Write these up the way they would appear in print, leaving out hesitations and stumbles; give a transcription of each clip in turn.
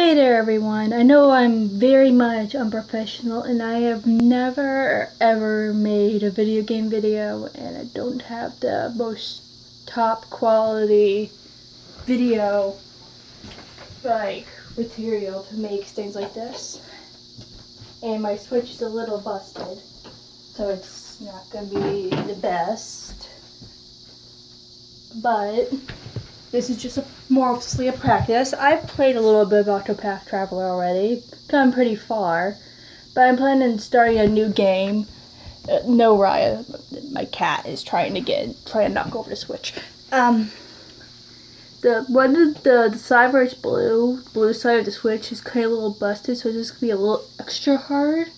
Hey there everyone, I know I'm very much unprofessional and I have never ever made a video game video and I don't have the most top quality video material to make things like this. And my Switch is a little busted, so it's not going to be the best. But this is just mostly a practice. I've played a little bit of Ocotopath Traveler already, gone pretty far, but I'm planning on starting a new game. No, Raya, my cat is trying to knock over the Switch. The side where it's blue side of the Switch is kind of a little busted, so it's just gonna be a little extra hard.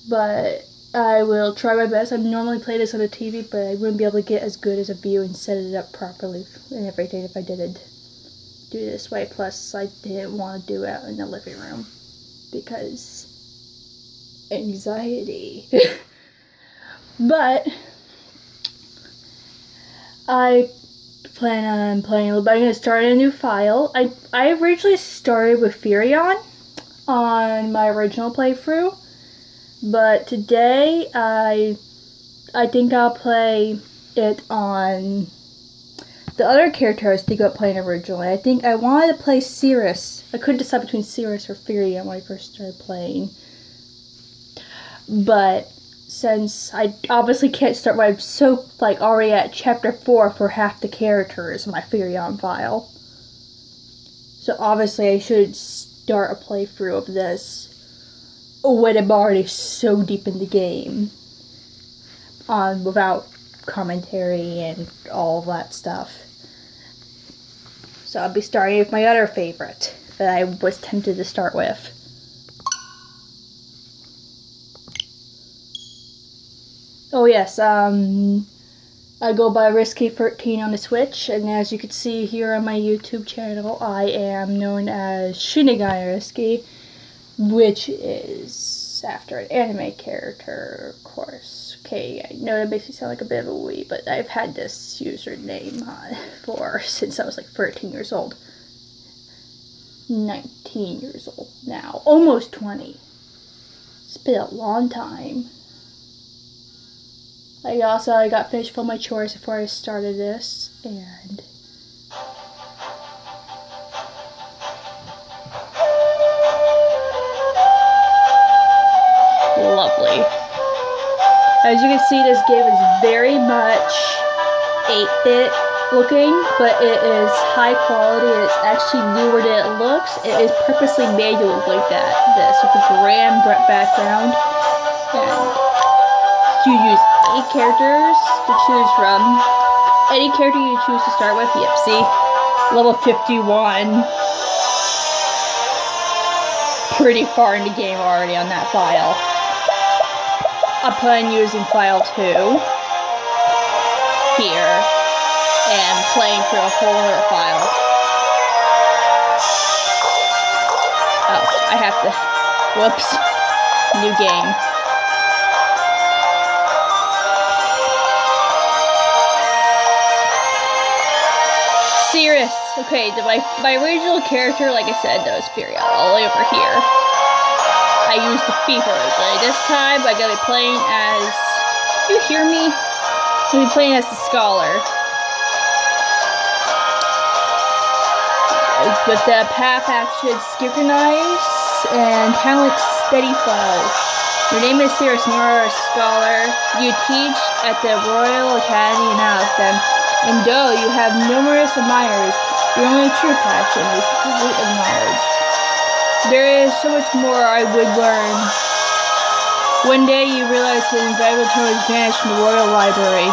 But I will try my best. I normally play this on the TV, but I wouldn't be able to get as good as a view and set it up properly and everything if I didn't do it this way. Plus, I didn't want to do it in the living room because anxiety. But I plan on playing a little bit. I'm going to start a new file. I originally started with Furion on my original playthrough. But today, I think I'll play it on the other character I was thinking about playing originally. I think I wanted to play Cirrus. I couldn't decide between Cirrus or Furion when I first started playing. But since I obviously can't start when I'm so, already at chapter 4 for half the characters in my Furion file. So obviously I should start a playthrough of this when I'm already so deep in the game, without commentary and all that stuff. So I'll be starting with my other favorite that I was tempted to start with. Oh yes, I go by Risky13 on the Switch, and as you can see here on my YouTube channel, I am known as Shinigami Risky, which is after an anime character, of course. Okay, I know that makes me sound like a bit of a wee, but I've had this username since I was 13 years old. 19 years old now. Almost 20. It's been a long time. I got finished with all my chores before I started this, and lovely. As you can see, this game is very much 8-bit looking, but it is high quality. It's actually newer than it looks. It is purposely made to look like this with a grand background. And you use 8 characters to choose from. Any character you choose to start with. Yep, see? Level 51. Pretty far in the game already on that file. I plan on using file 2 here and playing through a whole other file. Oh, I have to. Whoops. New game. Cirrus. Okay, my original character, like I said, that was Furion, all the way over here. I used the FIFA originally. This time, I'm gonna be playing as. You hear me? I'm gonna be playing as the Scholar. With the path action synchronize and talent steady flow. Your name is Cirrus and you are a scholar. You teach at the Royal Academy in Alston. And though you have numerous admirers, your only true passion is the pursuit of knowledge. There is so much more I would learn. One day you realize his invaluable tool has vanished from the Royal Library,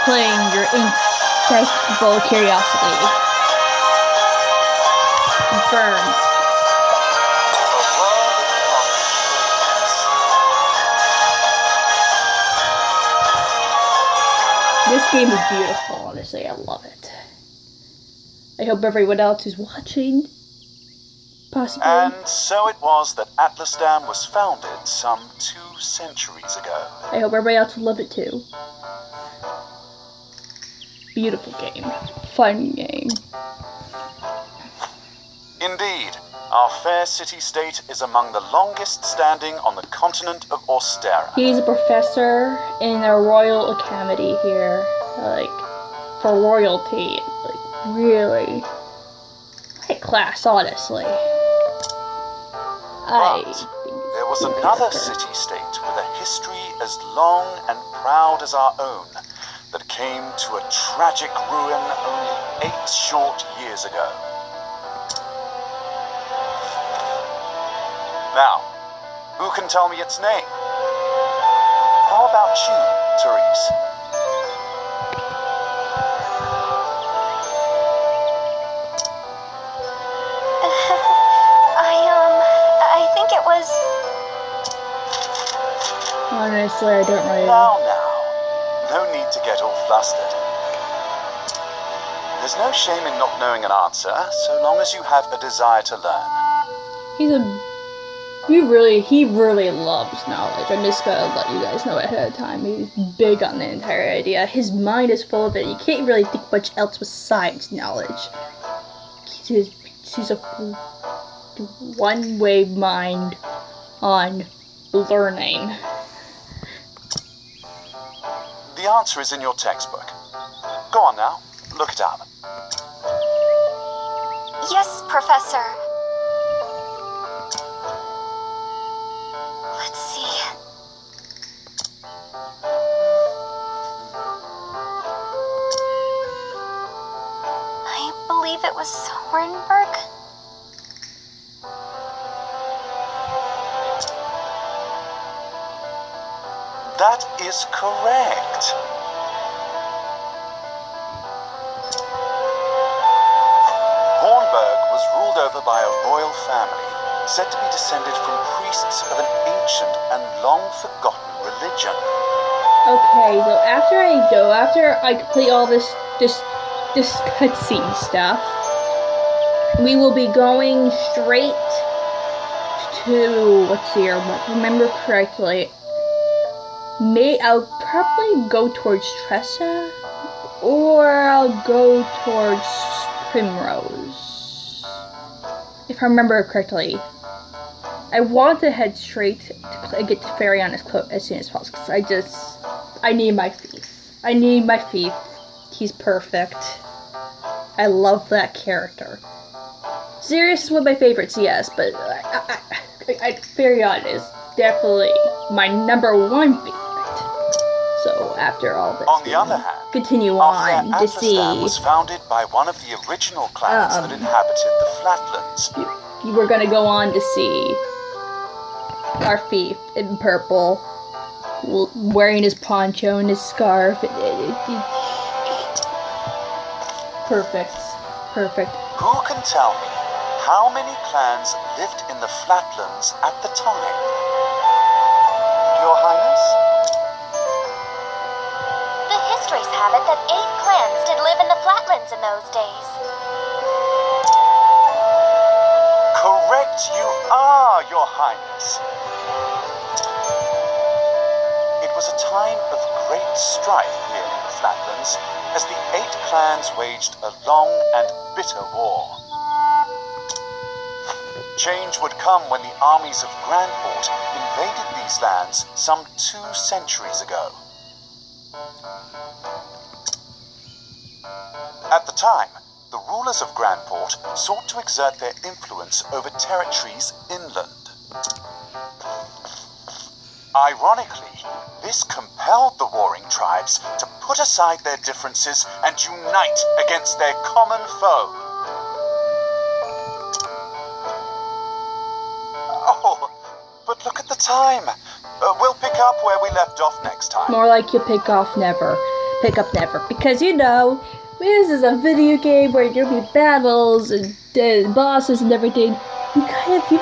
playing your insatiable curiosity. Confirmed. This game is beautiful, honestly. I love it. I hope everyone else is watching. Possibly. And so it was that Atlasdam was founded some 2 centuries ago. I hope everybody else will love it too. Beautiful game. Fun game. Indeed, our fair city-state is among the longest standing on the continent of Austera. He's a professor in a royal academy here, like, for royalty. Like, really high class, honestly. There was another city-state with a history as long and proud as our own that came to a tragic ruin only 8 short years ago. Now, who can tell me its name? How about you, Therese? I think it was... Honestly, I don't really Now, no need to get all flustered. There's no shame in not knowing an answer, so long as you have a desire to learn. He really loves knowledge. I'm just gonna let you guys know ahead of time. He's big on the entire idea. His mind is full of it. You can't really think much else besides knowledge. He's a one-way mind on learning. The answer is in your textbook. Go on now, look it up. Yes, Professor. Let's see. I believe it was Hornberg. That is correct. Hornberg was ruled over by a royal family, said to be descended from priests of an ancient and long-forgotten religion. Okay, so after I complete all this cutscene stuff, we will be going straight to, let's see here, if I remember correctly, I'll probably go towards Tressa, or I'll go towards Primrose, if I remember correctly. I want to head straight to get to Farion as soon as possible, because I need my Thief. I need my Thief. He's perfect. I love that character. Sirius is one of my favorites, yes, but Farion is definitely my #1 favorite. So after all this, on the other hand, continue our on to Atlas see. Dam was founded by one of the original clans that inhabited the flatlands. We're gonna go on to see our Thief in purple, wearing his poncho and his scarf. Perfect. Who can tell me how many clans lived in the flatlands at the time? Your Highness? The histories have it that 8 clans did live in the flatlands in those days. Correct you are, Your Highness. It was a time of great strife here in the flatlands, as the 8 clans waged a long and bitter war. Change would come when the armies of Grandport invaded these lands some 2 centuries ago. At the time, the rulers of Grandport sought to exert their influence over territories inland. Ironically, this compelled the warring tribes to put aside their differences and unite against their common foe. Oh, but look at the time. We'll pick up where we left off next time. More like you pick up never. Because this is a video game where there'll be battles and bosses and everything. If we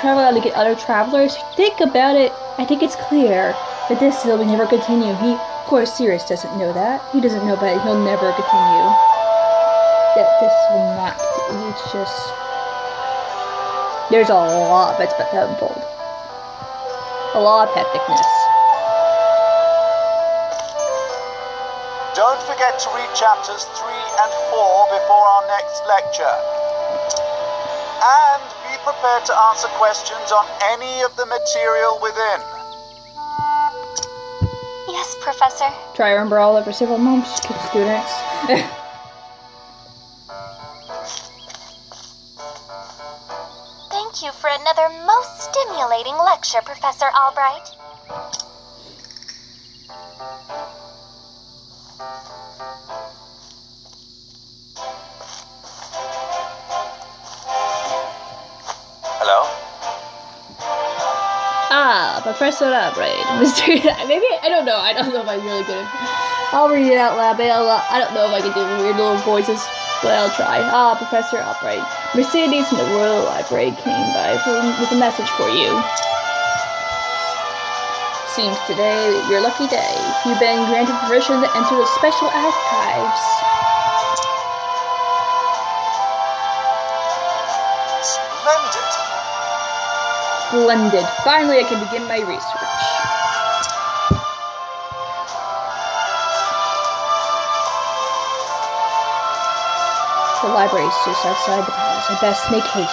travel out to get other travelers, think about it. I think it's clear that this will never continue. Of course, Sirius doesn't know that. He doesn't know that he'll never continue. That this will not. It's just. There's a lot that's about to unfold. A lot of hecticness. Don't forget to read chapters 3 and 4 before our next lecture. prepared to answer questions on any of the material within. Yes, Professor. Try to remember all over several months, students. Thank you for another most stimulating lecture, Professor Albright. Hello? Ah, Professor Albright. Mr. Maybe, I don't know if I'm really good at I'll read it out loud, but I don't know if I can do weird little voices, but I'll try. Ah, Professor Albright. Mercedes from the Royal Library came by with a message for you. Seems today your lucky day. You've been granted permission to enter the special archives. Splendid! Splendid. Finally, I can begin my research. The library is just outside the palace. I best make haste.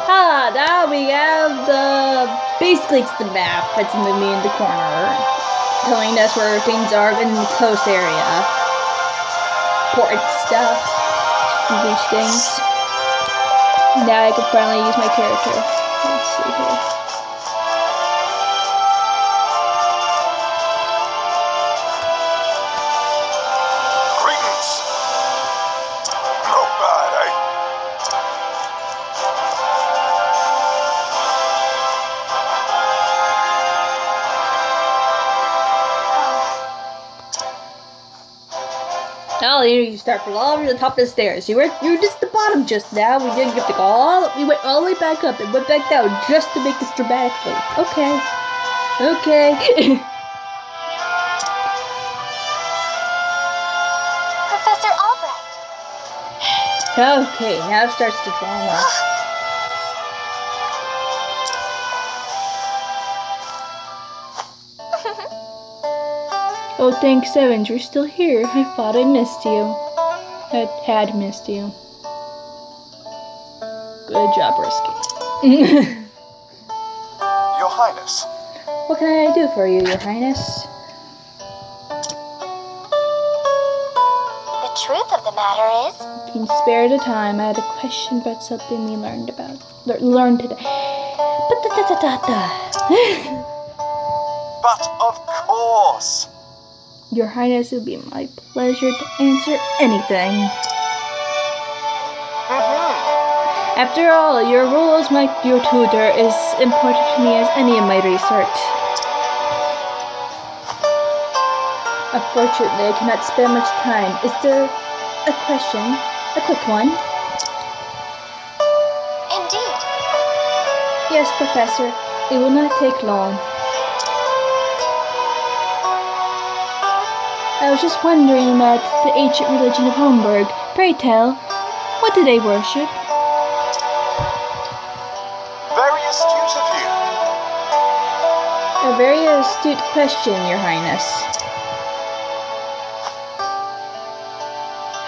Ah, now we have basically it's the map that's in the corner, telling us where things are in the close area. Important stuff. These things. Now I can finally use my character. Let's see here. Oh, you start from all over the top of the stairs. You were just at the bottom just now. We didn't get to go we went all the way back up and went back down just to make this dramatically. Okay. Professor Albright. Okay, now starts the drama. Oh, thanks heavens, you're still here. I thought I missed you. I had missed you. Good job, Risky. Your Highness. What can I do for you, Your Highness? The truth of the matter is... Can you spare the time? I had a question about something we learned today. But of course. Your Highness, it would be my pleasure to answer anything. After all, your role as your tutor is important to me as any of my research. Unfortunately, I cannot spare much time. Is there a question? A quick one? Indeed. Yes, Professor. It will not take long. I was just wondering about the ancient religion of Homburg. Pray tell, what do they worship? Very astute of you. A very astute question, Your Highness.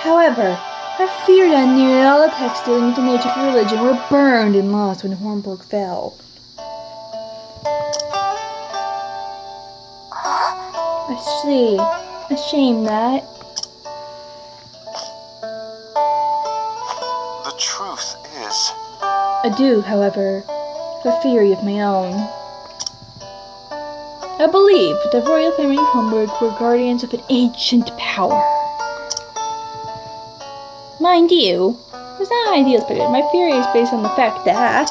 However, I fear that nearly all the texts dealing with the ancient religion were burned and lost when Homburg fell. I see. A shame that. The truth is... I do, however, have a theory of my own. I believe the royal family of Homburg were guardians of an ancient power. Mind you, it's not ideal, but my theory is based on the fact that...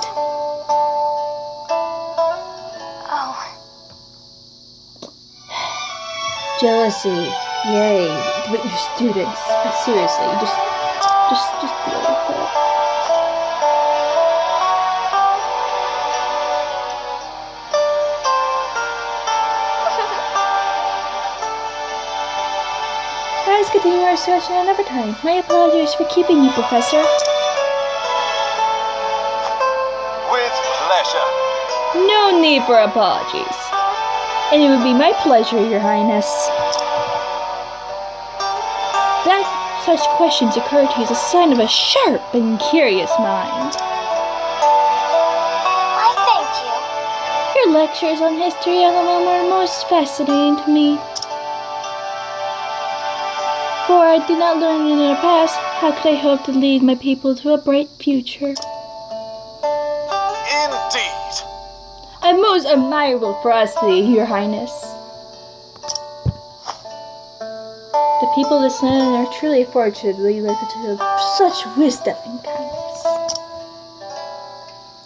Jealousy, yay, with your students. Seriously, just deal with it. Let's continue our discussion another time. My apologies for keeping you, Professor. With pleasure. No need for apologies. And it would be my pleasure, Your Highness. That such questions occur to you is a sign of a sharp and curious mind. Why, thank you. Your lectures on history of the realm are most fascinating to me. For I did not learn in our past, how could I hope to lead my people to a bright future? Indeed. A most admirable ferocity, Your Highness. The people of the sun are truly fortunate to live with such wisdom and kindness.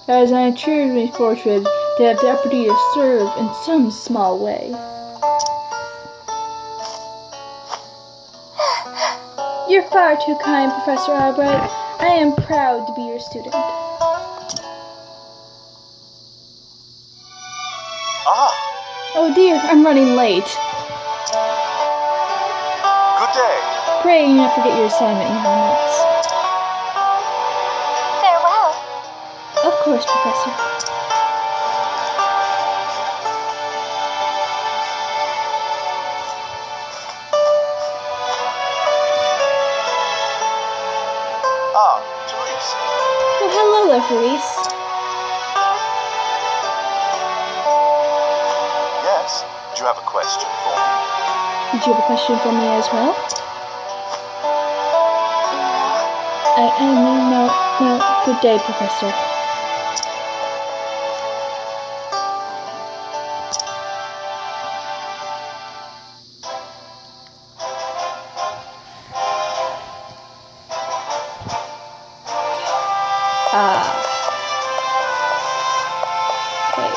As I am truly fortunate to have the opportunity to serve in some small way. You're far too kind, Professor Albright. I am proud to be your student. Oh dear, I'm running late. Good day. Pray you not forget your assignment, Your Highness. Farewell. Of course, Professor. Therese. Oh, hello there, Therese. Yes? Do you have a question for me? Did you have a question for me as well? No. Good day, Professor. Okay.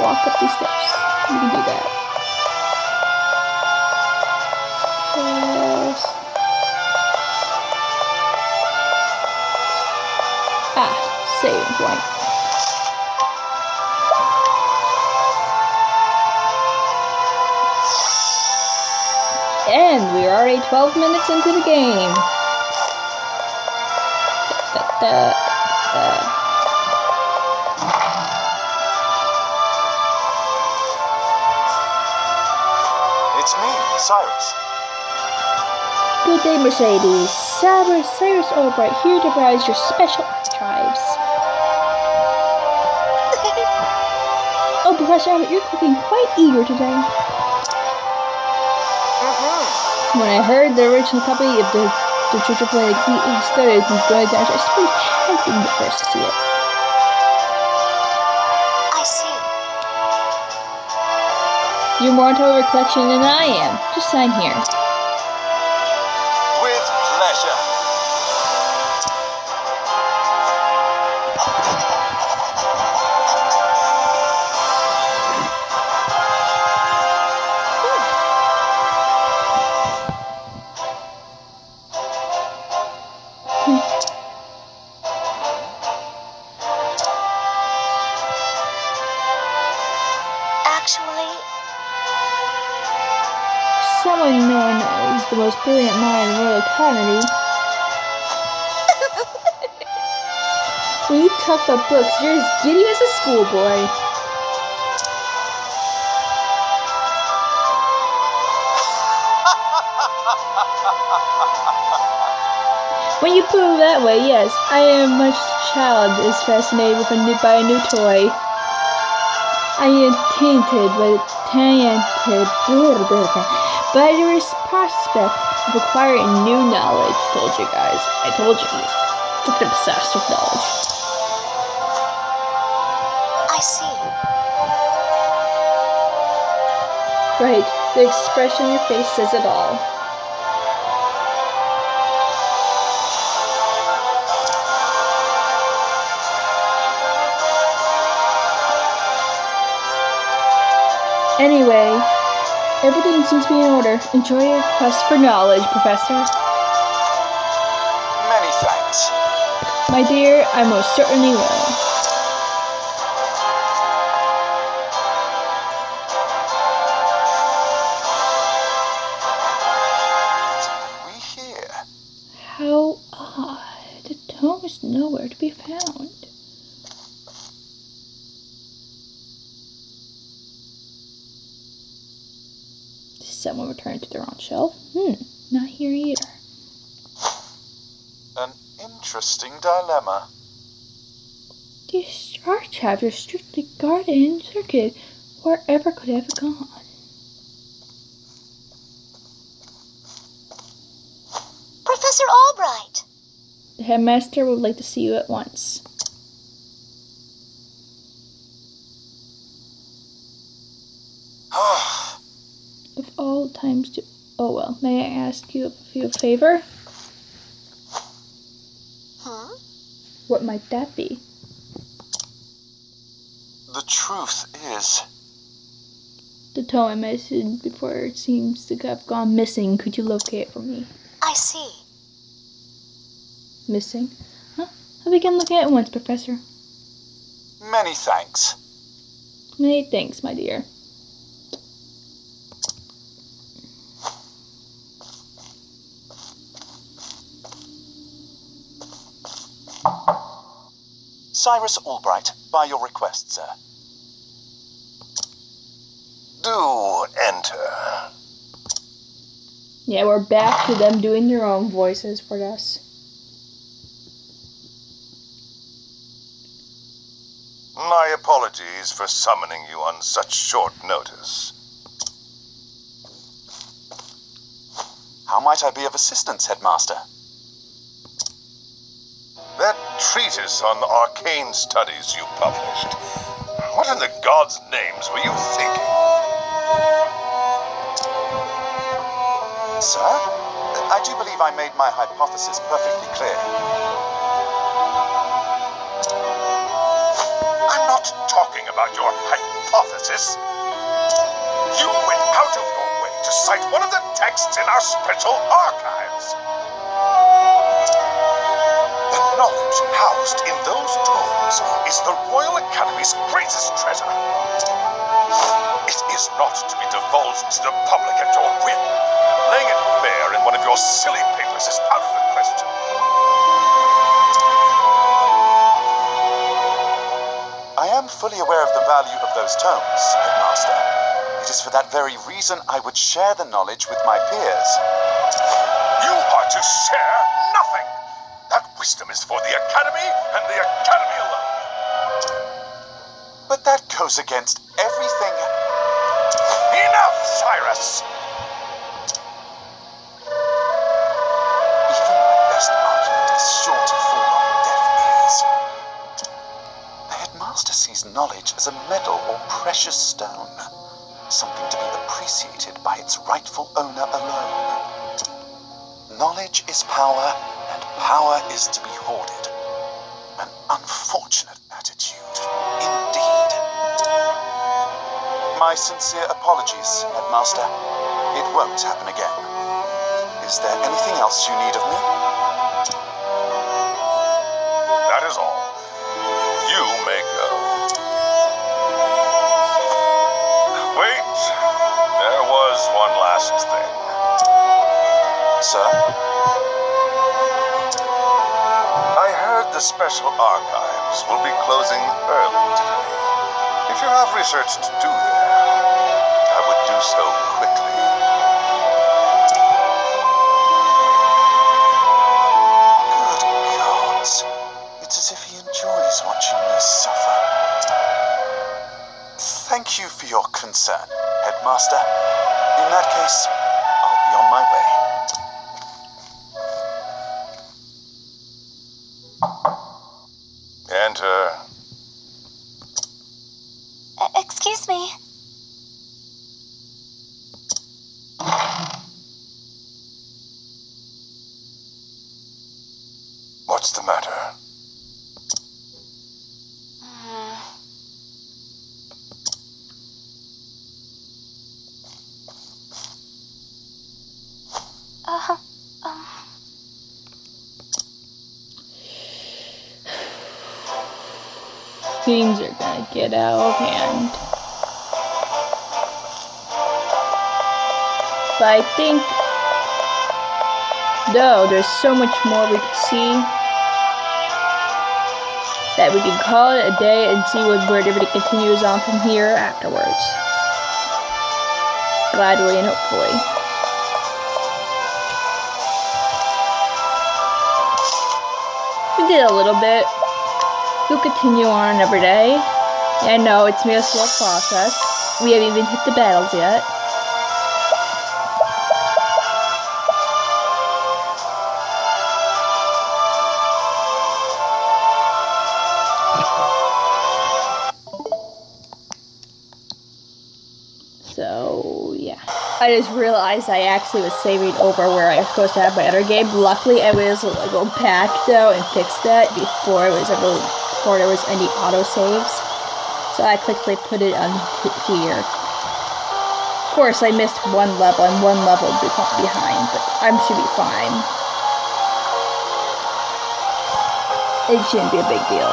Walk up these steps. You can do that. Just... saving point. And we're already 12 minutes into the game. It's me, Cyrus. Good day, Mercedes. Cyrus Albright here to browse your special archives. Oh, Professor Albert, you're looking quite eager today. When I heard the original copy of the Church of Plague started going down, I was pretty happy to first see it. I see. You're more into a collection than I am. Just sign here. With pleasure. Actually, Someone known as the most brilliant mind in the Royal Academy. When you talk about books, you're as giddy as a schoolboy. When you put it that way, yes, I am much child is fascinated by a new toy. I am tainted by the prospect of acquiring new knowledge. Told you guys. I told you he's fucking obsessed with knowledge. I see. Right, the expression on your face says it all. Anyway, everything seems to be in order. Enjoy your quest for knowledge, Professor. Many thanks. My dear, I most certainly will. We here. How odd. The tome is nowhere to be found. Someone returned to their own shelf? Not here either. An interesting dilemma. These archives are strictly guarded and circuited. Wherever could it have gone? Professor Albright! The headmaster would like to see you at once. Of all times to... Oh well, may I ask you a favor? What might that be? The truth is... The tome I mentioned before it seems to have gone missing. Could you locate it for me? I see. Missing? Huh? I began looking at it once, Professor. Many thanks. Many thanks, my dear. Cyrus Albright, by your request, sir. Do enter. Yeah, we're back to them doing their own voices for us. My apologies for summoning you on such short notice. How might I be of assistance, Headmaster? That treatise on arcane studies you published. What in the gods' names were you thinking? Sir, I do believe I made my hypothesis perfectly clear. I'm not talking about your hypothesis. You went out of your way to cite one of the texts in our special archives. The knowledge housed in those tomes is the Royal Academy's greatest treasure. It is not to be divulged to the public at your whim. Laying it bare in one of your silly papers is out of the question. I am fully aware of the value of those tomes, Headmaster. It is for that very reason I would share the knowledge with my peers. You are to share nothing! That wisdom is for the Academy and the Academy alone. But that goes against everything... Enough, Cyrus! Even my best argument is sure to fall on deaf ears. The Headmaster sees knowledge as a medal or precious stone, something to be appreciated by its rightful owner alone. Knowledge is power, and power is to be hoarded. An unfortunate attitude, indeed. My sincere apologies, Headmaster. It won't happen again. Is there anything else you need of me? That is all. You may go. Wait, there was one last thing. Sir? I heard the special archives will be closing early today. If you have research to do there, I would do so quickly. Good gods. It's as if he enjoys watching me suffer. Thank you for your concern, Headmaster. In that case, I'll be on my way. Enter. Excuse me. What's the matter? Things are gonna get out of hand. But I think, though, there's so much more we could see that we can call it a day and see where everything continues on from here afterwards. gladly and hopefully. We did a little bit. We'll continue on another day. I know it's been a slow process. We haven't even hit the battles yet. So, yeah. I just realized I actually was saving over where I was supposed to have my other game. Luckily, I was able to go back, though, and fix that before there was any autosaves. So I quickly put it on here. Of course, I missed one level. I'm one level behind, but I should be fine. It shouldn't be a big deal.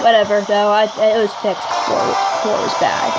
Whatever, though. It was fixed before it was bad.